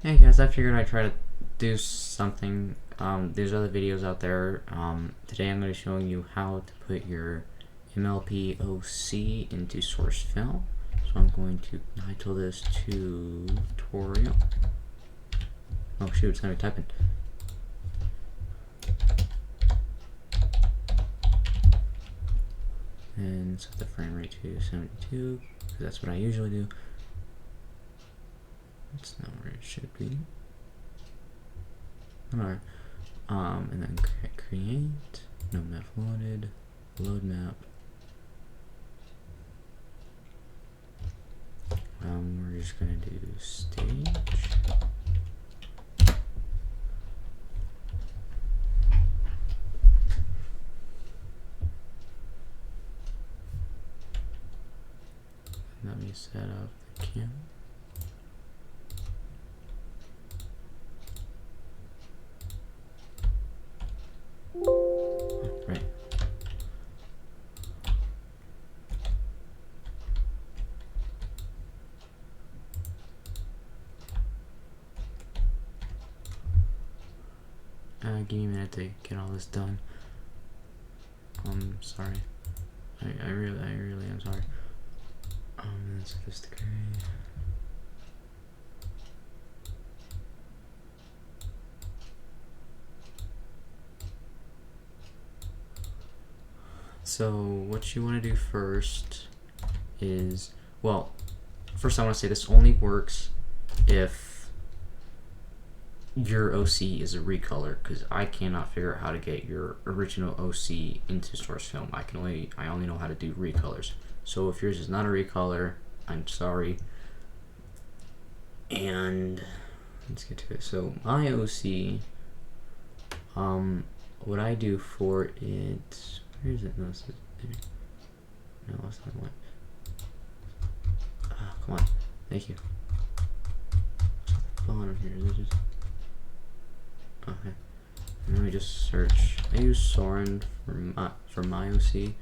Hey guys, I figured I'd try to do something. There's other videos out there. Today I'm going to be showing you how to put your MLP OC into source film. So I'm going to title this tutorial. Oh shoot, it's going to be typing. And set the frame rate to 72, because that's what I usually do. That's not where it should be. Alright. And then create, no map loaded, load map. We're just gonna do stage. Let me set up the camera. Right. Give me a minute to get all this done. Sorry. I really am sorry. That's just great. So what you want to do first is, well, first I want to say this only works if your OC is a recolor, because I cannot figure out how to get your original OC into source film. I only know how to do recolors. So if yours is not a recolor, I'm sorry. And let's get to it. So my OC, what I do for it, where is it? No, it's not one. Oh, come on. Thank you. What's at the bottom here? Is it just... Okay. And let me just search. I use Soren for my OC.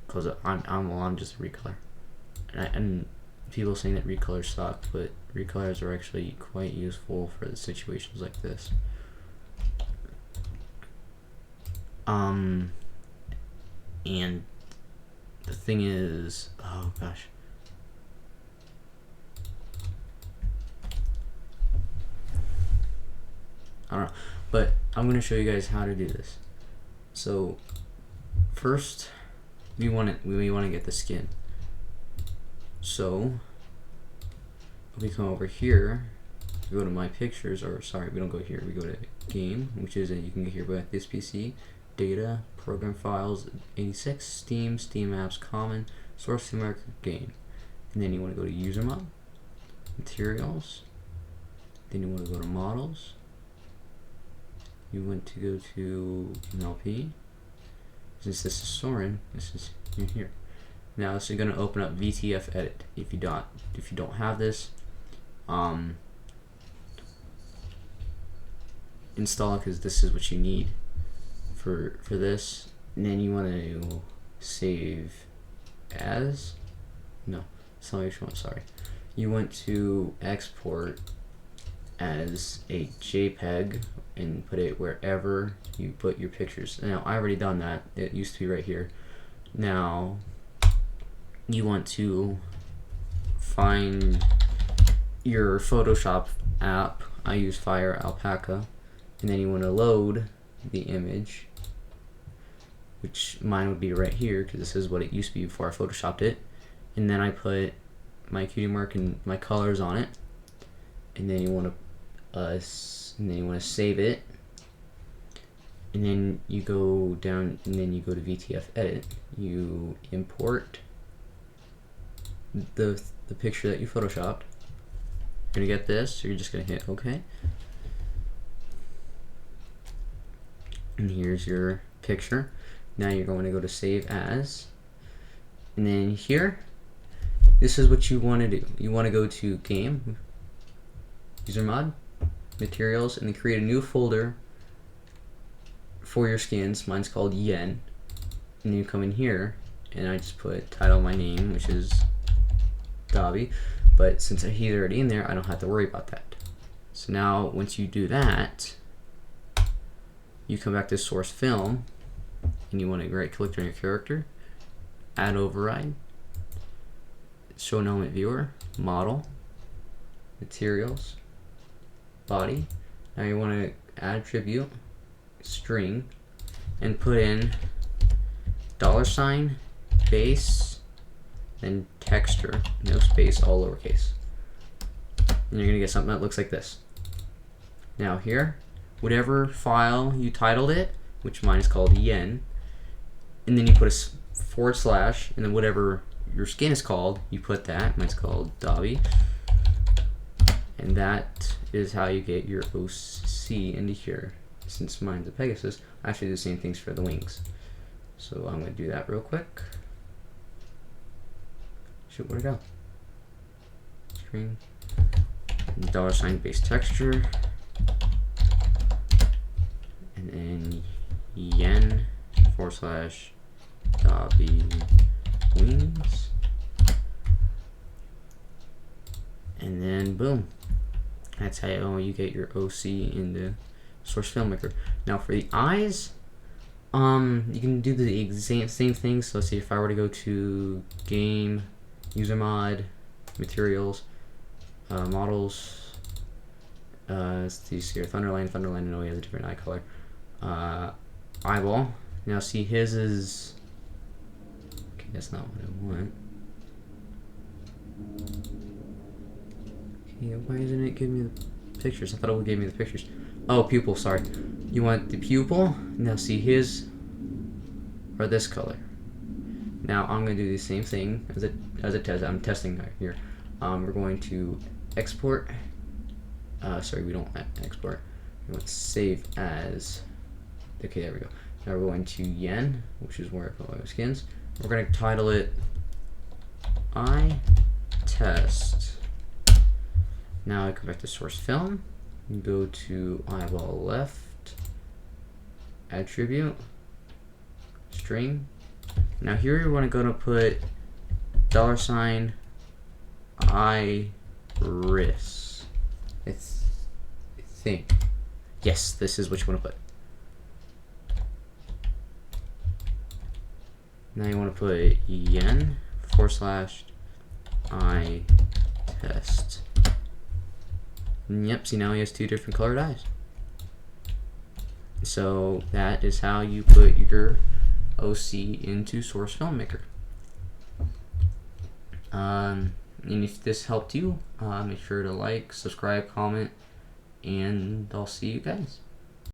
Cause I'm just a recolor, and people saying that recolors suck, but recolors are actually quite useful for the situations like this. And the thing is, oh gosh. I don't know, but I'm going to show you guys how to do this. So first we want to get the skin. So we come over here, go to my pictures, or sorry, we don't go here, we go to game, which is you can get here by this PC, data, program files, 86, Steam apps, common, source America, game. And then you want to go to user mod, materials, then you want to go to models, you want to go to MLP. Since this is Soren, this is in here. Now this is going to open up VTF edit. If you don't have this, install it, because this is what you need for this. And then you want to save as, no, that's not what you want. Sorry, you want to export as a JPEG and put it wherever you put your pictures. Now I already done that. It used to be right here. Now you want to find your Photoshop app. I use Fire Alpaca, and then you want to load the image, which mine would be right here, because this is what it used to be before I photoshopped it. And then I put my cutie mark and my colors on it, and then you want to save it, and then you go down, and then you go to VTF edit, you import the picture that you photoshopped. You're gonna get this, so you're just gonna hit OK, and here's your picture. Now you're going to go to save as, and then here, this is what you want to do. You want to go to game, user mod, materials, and then create a new folder for your skins. Mine's called Yen. And you come in here, and I just put title, my name, which is Dobby, but since he's already in there, I don't have to worry about that. So now once you do that, you come back to source film, and you want to right click on your character, add override, show an element viewer, model, materials, body. Now you want to add attribute, string, and put in $, base, then texture, no space, all lowercase. And you're gonna get something that looks like this. Now here, whatever file you titled it, which mine is called yen, and then you put a / and then whatever your skin is called, you put that. Mine's called Dobby. And that is how you get your OC into here. Since mine's a Pegasus, I actually do the same things for the wings. So I'm going to do that real quick. Shoot, where'd it go? String, $, base texture, and then yen / Dobby wings, and then boom. That's how you get your OC in the source filmmaker. Now for the eyes, you can do the exact same thing. So let's see, if I were to go to game, user mod, materials, models, let's see here, Thunderline, I know he has a different eye color. Eyeball. Now see, his is, okay, that's not what I want. Okay, why isn't it giving me the pictures? I thought it would give me the pictures. Oh, pupil, sorry. You want the pupil. Now see, his are this color. Now I'm going to do the same thing as a test. I'm testing here. We're going to export. Sorry, we don't export. We want save as. Okay, there we go. Now we're going to yen, which is where I put my skins. We're going to title it I test. Now I come back to source film, go to eyeball left, attribute, string. Now here you want to go to put $, iris. I think. Yes, this is what you want to put. Now you want to put yen / I test. And yep, see, now he has two different colored eyes. So that is how you put your OC into Source Filmmaker. And if this helped you, make sure to like, subscribe, comment, and I'll see you guys.